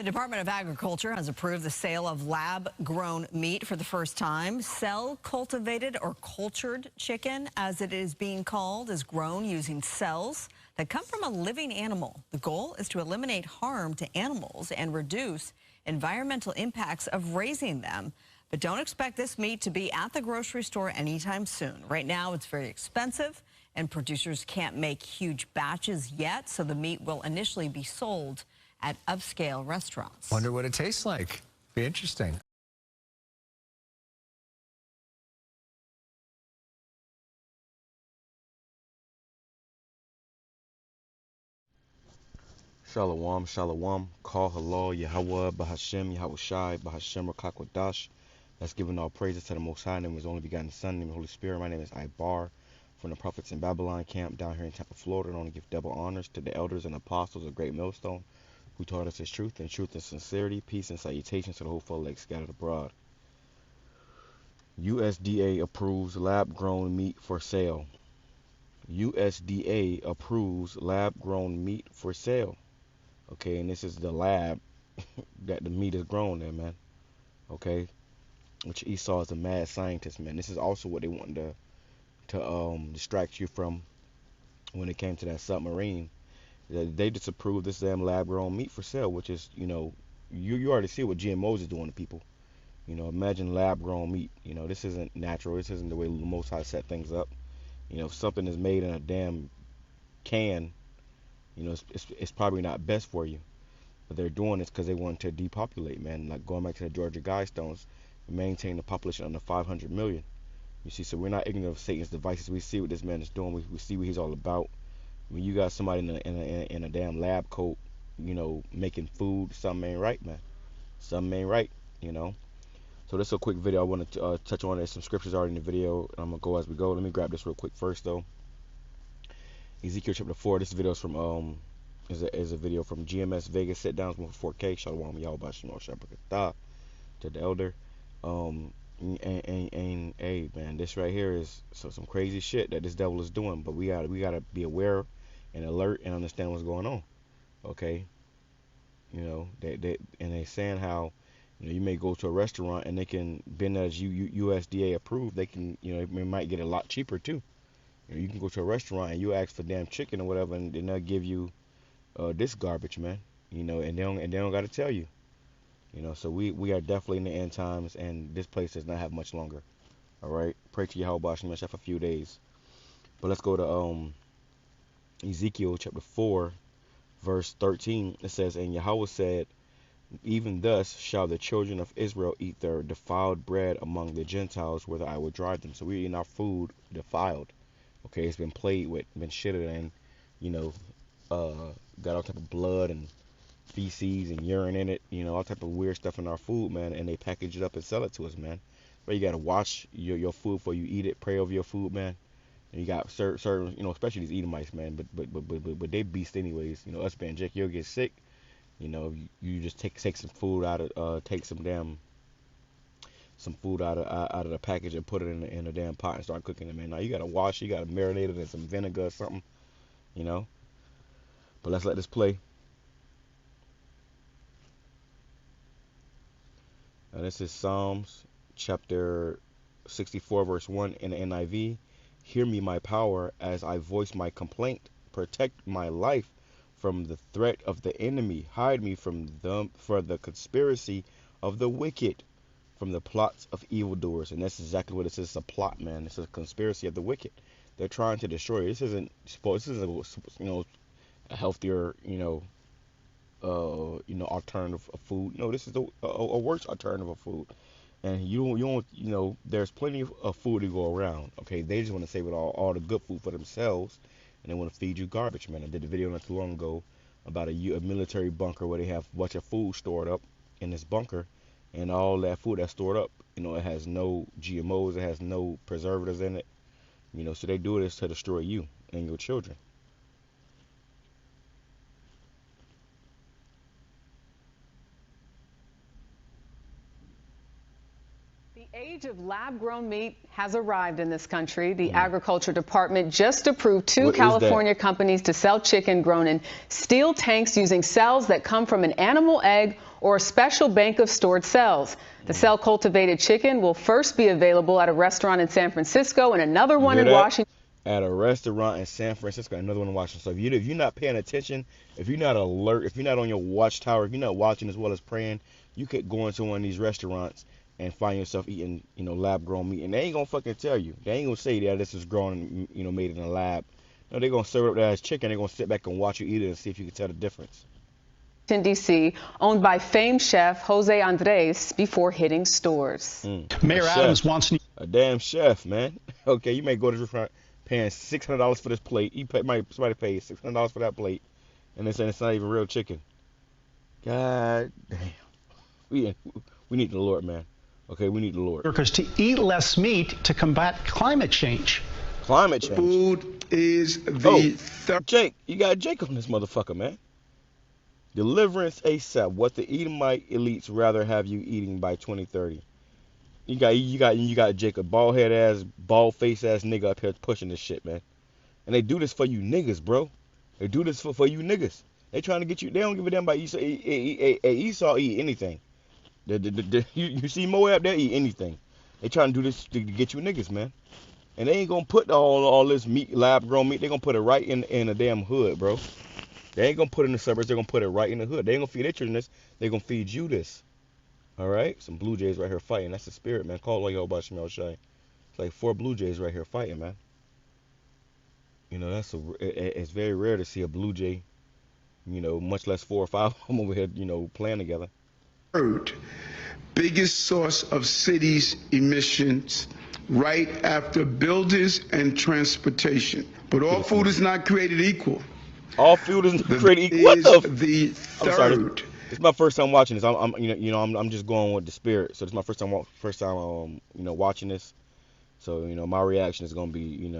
The Department of Agriculture has approved the sale of lab-grown meat for the first time. Cell-cultivated or cultured chicken, as it is being called, is grown using cells that come from a living animal. The goal is to eliminate harm to animals and reduce environmental impacts of raising them. But don't expect this meat to be at the grocery store anytime soon. Right now, it's very expensive, and producers can't make huge batches yet, so the meat will initially be sold at upscale restaurants. Wonder what it tastes like. Be interesting. Shalom, shalom. Call halal, YAHAWAH, BAHASHAM, YAHAWASHI, BAHASHAM, QADASH. That's giving all praises to the Most High, name of His only begotten Son, name of the Holy Spirit. My name is Ibar from the Prophets in Babylon camp down here in Tampa, Florida. And I want to give double honors to the elders and apostles of Great Millstone, who taught us His truth and sincerity, peace and salutations to the whole folk scattered abroad. USDA approves lab-grown meat for sale. USDA approves lab-grown meat for sale. Okay, and this is the lab that the meat is grown in, man. Okay, which Esau is a mad scientist, man. This is also what they wanted to distract you from when it came to that submarine. They disapproved this damn lab-grown meat for sale, which is, you already see what GMOs is doing to people. Imagine lab-grown meat. This isn't natural. This isn't the way the Most High set things up. If something is made in a damn can, it's probably not best for you. But they're doing this because they want to depopulate, man. Like going back to the Georgia Guidestones, maintain the population under 500 million. You see, so we're not ignorant of Satan's devices. We see what this man is doing. We see what he's all about. When you got somebody in a damn lab coat, making food, something ain't right, man. Something ain't right, So this is a quick video I want to touch on. There's some scriptures already in the video. I'm going to go as we go. Let me grab this real quick first, though. Ezekiel chapter 4. This video is from is a video from GMS Vegas sit downs 1 4K. Shalom, YAHAWASHI, to the elder. And hey, man, this right here is some crazy shit that this devil is doing. But we gotta be aware and alert and understand what's going on. Okay, they saying how you may go to a restaurant and they can, being as USDA approved, they can it might get a lot cheaper too. You can go to a restaurant and you ask for damn chicken or whatever, and they'll give you this garbage, man. And they don't got to tell you. So we are definitely in the end times, and this place does not have much longer. All right, pray to Yahweh for a few days. But let's go to Ezekiel chapter 4, verse 13. It says, "And Yahweh said, even thus shall the children of Israel eat their defiled bread among the Gentiles, whither I will drive them." So we're eating our food defiled. Okay, it's been played with, been shitted in, got all type of blood and feces and urine in it, all type of weird stuff in our food, man, and they package it up and sell it to us, man. But you gotta wash your food before you eat it, pray over your food, man. And you got certain, especially these Edomites, man, but they beast anyways. Us being Jake, you'll get sick. You just take some food out of take some food out of the package and put it in a damn pot and start cooking it, man. Now you gotta wash, you gotta marinate it in some vinegar or something, But let's let this play. Now this is Psalms chapter 64 verse 1 in the NIV. "Hear me, my power, as I voice my complaint. Protect my life from the threat of the enemy. Hide me from the conspiracy of the wicked, from the plots of evildoers." And that's exactly what it is. A plot, man. It's a conspiracy of the wicked. They're trying to destroy you. This isn't a healthier, alternative of food. No, this is a worse alternative of food. And you don't, there's plenty of food to go around. Okay, they just want to save it all the good food for themselves, and they want to feed you garbage, man. I did a video not too long ago about a military bunker where they have a bunch of food stored up in this bunker, and all that food that's stored up, it has no GMOs, it has no preservatives in it, so they do this to destroy you and your children. The Age of lab-grown meat has arrived in this country. The Agriculture Department just approved two California companies to sell chicken grown in steel tanks using cells that come from an animal egg or a special bank of stored cells. The cell-cultivated chicken will first be available at a restaurant in San Francisco and another one in Washington. At a restaurant in San Francisco, another one in Washington. So if you're not paying attention, if you're not alert, if you're not on your watchtower, if you're not watching as well as praying, you could go into one of these restaurants and find yourself eating, lab-grown meat. And they ain't gonna fucking tell you. They ain't gonna say that this is grown, made in a lab. No, they're gonna serve it up there as chicken. They're gonna sit back and watch you eat it and see if you can tell the difference. In D.C., owned by famed chef Jose Andres, before hitting stores. Mayor Adams wants a damn chef, man. Okay, you may go to the restaurant paying $600 for this plate. Somebody paid $600 for that plate, and they say it's not even real chicken. God damn. We need the Lord, man. Okay, we need the Lord. workers to eat less meat to combat climate change. Climate change. Food is the Jake, you got Jake on this motherfucker, man. Deliverance ASAP. What the Edomite elites rather have you eating by 2030. You got Jake, a bald head ass, bald face ass nigga up here pushing this shit, man. And they do this for you niggas, bro. They do this for you niggas. They trying to get you. They don't give a damn about Esau. Esau eat anything. You see Moab, they eat anything. They trying to do this to get you niggas, man. And they ain't gonna put all this meat, lab grown meat. They gonna put it right in the damn hood, bro. They ain't gonna put it in the suburbs. They're gonna put it right in the hood. They ain't gonna feed their children this. They gonna feed you this. All right, some Blue Jays right here fighting. That's the spirit, man. Call YAHAWASHI. It's like 4 Blue Jays right here fighting, man. It's very rare to see a Blue Jay, much less 4 or 5 of them over here, playing together. third biggest source of cities emissions, right after buildings and transportation. But all food is not created equal. All food is created equal. What the third? I'm sorry. It's my first time watching this. I'm just going with the spirit. So it's my first time watching this. So my reaction is gonna be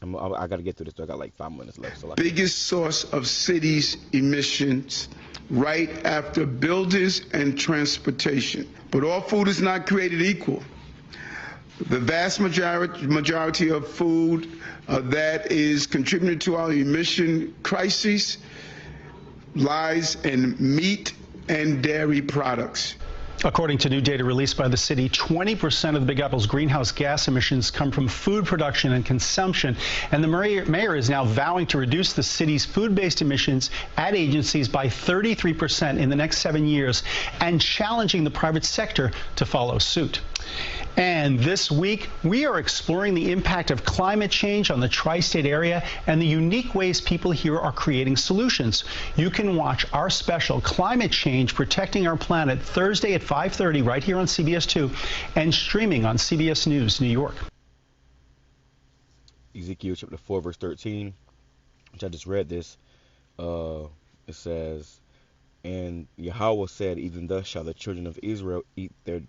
I gotta get through this. I got like 5 minutes left. So Biggest source of cities emissions, right after buildings and transportation. But all food is not created equal. The vast majority of food that is contributing to our emission crises lies in meat and dairy products. According to new data released by the city, 20% of the Big Apple's greenhouse gas emissions come from food production and consumption. And the mayor is now vowing to reduce the city's food-based emissions at agencies by 33% in the next 7 years and challenging the private sector to follow suit. And this week, we are exploring the impact of climate change on the tri-state area and the unique ways people here are creating solutions. You can watch our special Climate Change Protecting Our Planet Thursday at 5:30 right here on CBS 2 and streaming on CBS News New York. Ezekiel chapter 4 verse 13, which I just read this, it says, and Yahweh said, even thus shall the children of Israel eat their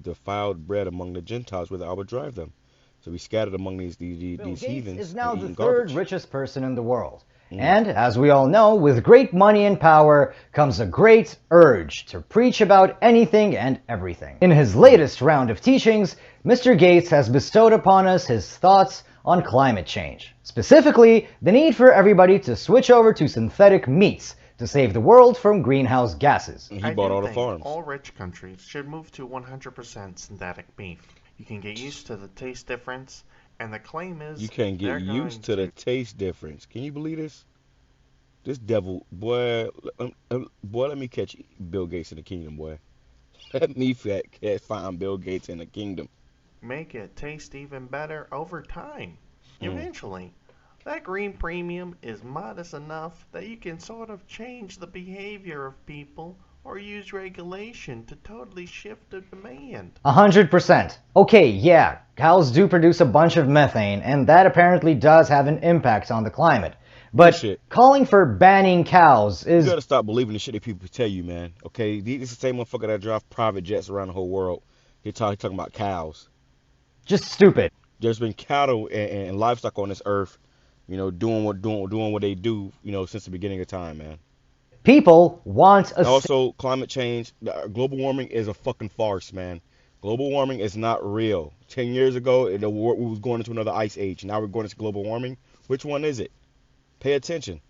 defiled bread among the Gentiles, whither I would drive them. So we scattered among these heathens. Is now the third richest person in the world. And, as we all know, with great money and power comes a great urge to preach about anything and everything. In his latest round of teachings, Mr. Gates has bestowed upon us his thoughts on climate change. Specifically, the need for everybody to switch over to synthetic meats to save the world from greenhouse gases. He bought all the farms. All rich countries should move to 100% synthetic beef. You can get used to the taste difference, and the claim is you can get used to the taste difference. Can you believe this? This devil, boy, let me catch Bill Gates in the kingdom, boy. Let me find Bill Gates in the kingdom. Make it taste even better over time. Eventually. That green premium is modest enough that you can sort of change the behavior of people or use regulation to totally shift the demand. 100%. Okay, yeah, cows do produce a bunch of methane, and that apparently does have an impact on the climate. But calling for banning cows is... You gotta stop believing the shit that people tell you, man. Okay, this is the same motherfucker that drives private jets around the whole world. He's talking about cows. Just stupid. There's been cattle and livestock on this earth, doing what they do, since the beginning of time, man. People want a... Also, climate change, global warming is a fucking farce, man. Global warming is not real. 10 years ago, we was going into another ice age. Now we're going into global warming. Which one is it? Pay attention.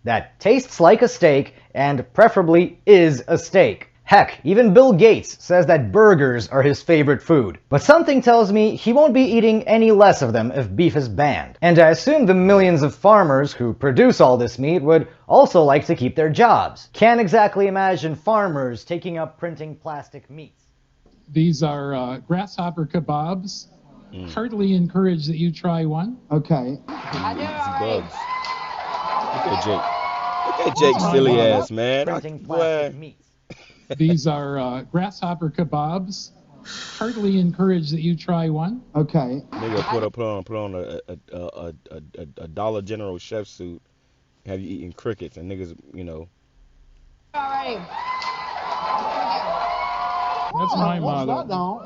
That tastes like a steak and preferably is a steak. Heck, even Bill Gates says that burgers are his favorite food. But something tells me he won't be eating any less of them if beef is banned. And I assume the millions of farmers who produce all this meat would also like to keep their jobs. Can't exactly imagine farmers taking up printing plastic meats. These are grasshopper kebabs. Heartily encourage that you try one. Okay. Bugs. Look at Jake. Look at Jake's silly ass, man. Printing plastic meats. These are grasshopper kebabs. Heartily encourage that you try one. Okay. Nigga put on a Dollar General chef suit, have you eating crickets, and niggas, you know. All right. That's my motto.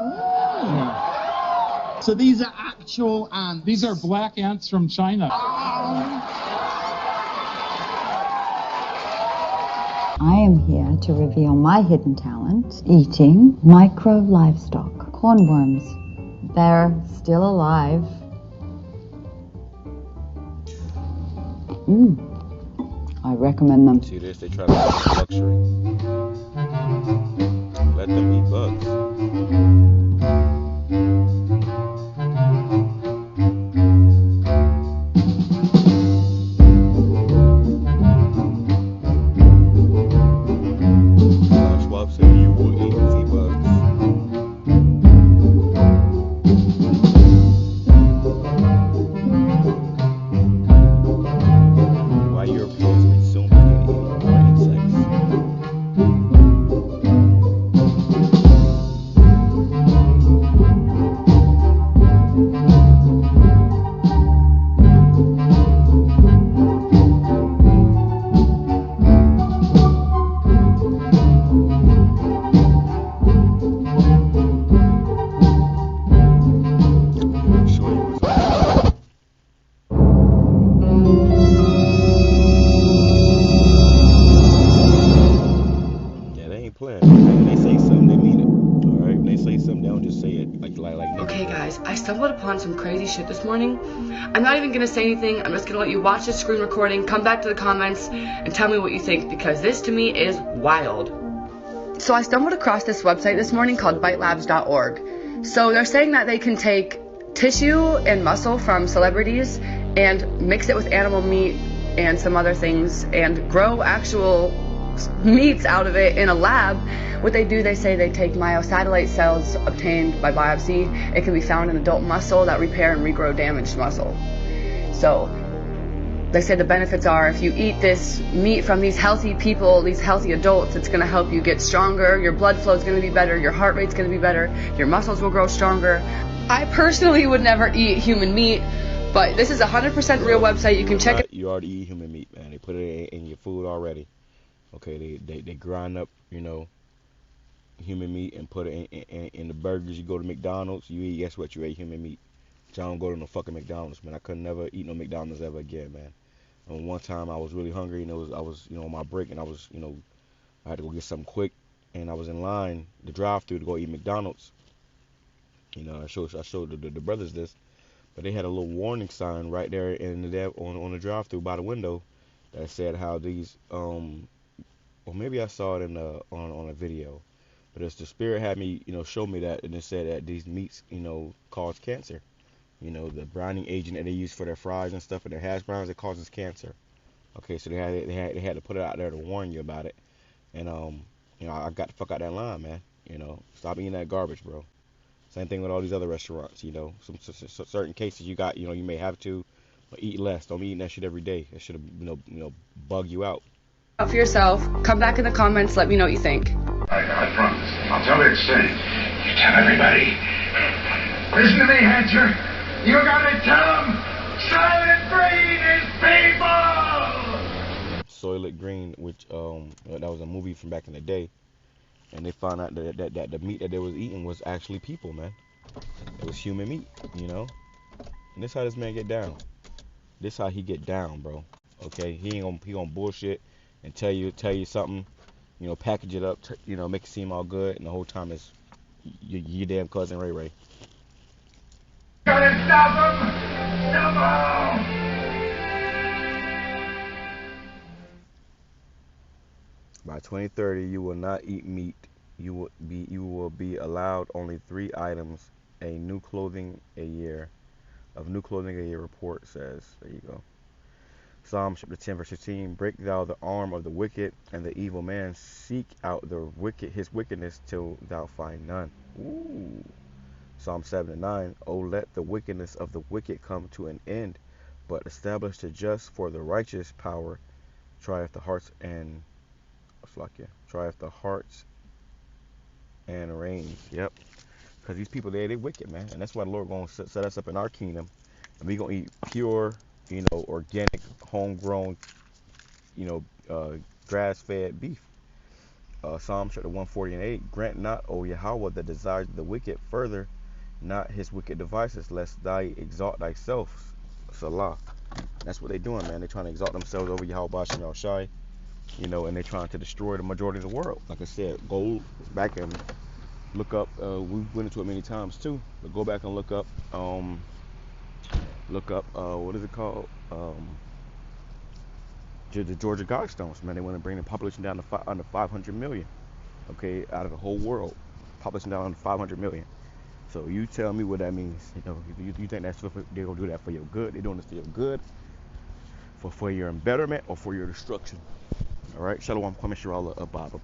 So these are actual ants. These are black ants from China. I am here to reveal my hidden talent, eating micro livestock, cornworms. They're still alive. I recommend them. See this? They try to make luxury. Let them eat bugs. I stumbled upon some crazy shit this morning. I'm not even gonna say anything. I'm just gonna let you watch this screen recording, come back to the comments, and tell me what you think, because this to me is wild. So I stumbled across this website this morning called bitelabs.org. So they're saying that they can take tissue and muscle from celebrities and mix it with animal meat and some other things and grow actual meats out of it in a lab. What they do, they say they take myosatellite cells obtained by biopsy. It can be found in adult muscle that repair and regrow damaged muscle. So they say the benefits are, if you eat this meat from these healthy people, these healthy adults, it's going to help you get stronger, your blood flow is going to be better, your heart rate's going to be better, your muscles will grow stronger. I personally would never eat human meat, but this is a 100% real website. You can check it. You already eat human meat, man. They put it in your food already. Okay, they grind up, you know, human meat and put it in the burgers. You go to McDonald's, you eat, guess what? You ate human meat. So I don't go to no fucking McDonald's, man. I could never eat no McDonald's ever again, man. And one time I was really hungry, and I was, you know, on my break, and I was, you know, I had to go get something quick, and I was in line, the drive-thru, to go eat McDonald's. You know, I showed the brothers this, but they had a little warning sign right there on the drive-thru by the window that said how these, or maybe I saw it on a video, but it's the Spirit had me, you know, show me that, and it said that these meats, you know, cause cancer. You know, the browning agent that they use for their fries and stuff and their hash browns, it causes cancer. Okay, so they had to put it out there to warn you about it. And you know, I got the fuck out that line, man. You know, stop eating that garbage, bro. Same thing with all these other restaurants. You know, some certain cases you got, you know, you may have to eat less. Don't be eating that shit every day. That should, you know, bug you out. For yourself, come back in the comments, let me know what you think. I promise. I'll tell it straight. You tell everybody. Listen to me, Hatcher. You gotta tell them Soylent Green is people! Soylent Green, which that was a movie from back in the day, and they found out that the meat that they was eating was actually people, man. It was human meat, you know. And this how this man get down. This how he get down, bro. Okay, he gonna bullshit and tell you something, you know, package it up, you know, make it seem all good, and the whole time it's your damn cousin Ray Ray. Gotta stop him! Stop him! By 2030, you will not eat meat. You will be allowed only 3 items. A new clothing a year report says. There you go. Psalm chapter 10 verse 15. Break thou the arm of the wicked and the evil man. Seek out his wickedness till thou find none. Ooh. Psalm 7:9. Oh, let the wickedness of the wicked come to an end, but establish the just, for the righteous power trieth the hearts and reigns. Yep. Because these people they wicked, man, and that's why the Lord gonna set us up in our kingdom, and we gonna eat pure, organic, homegrown, grass-fed beef. Psalm chapter 140:8. Grant not, O Yahawah, the desires of the wicked, further not his wicked devices, lest thou exalt thyself. Salah. That's what they're doing, man. They're trying to exalt themselves over Yahweh BAHASHAM YAHAWASHI, and they're trying to destroy the majority of the world. Like I said, go back and look up. We went into it many times too, but go back and look up. What is it called? The Georgia Guidestones, man. They want to bring the population down to under 500 million. Okay, out of the whole world, population down under 500 million. So you tell me what that means. You think they're gonna do that for your good? They're doing this for your good, for your embetterment, or for your destruction? All right. Shalom. Kwame Shirala, Bible.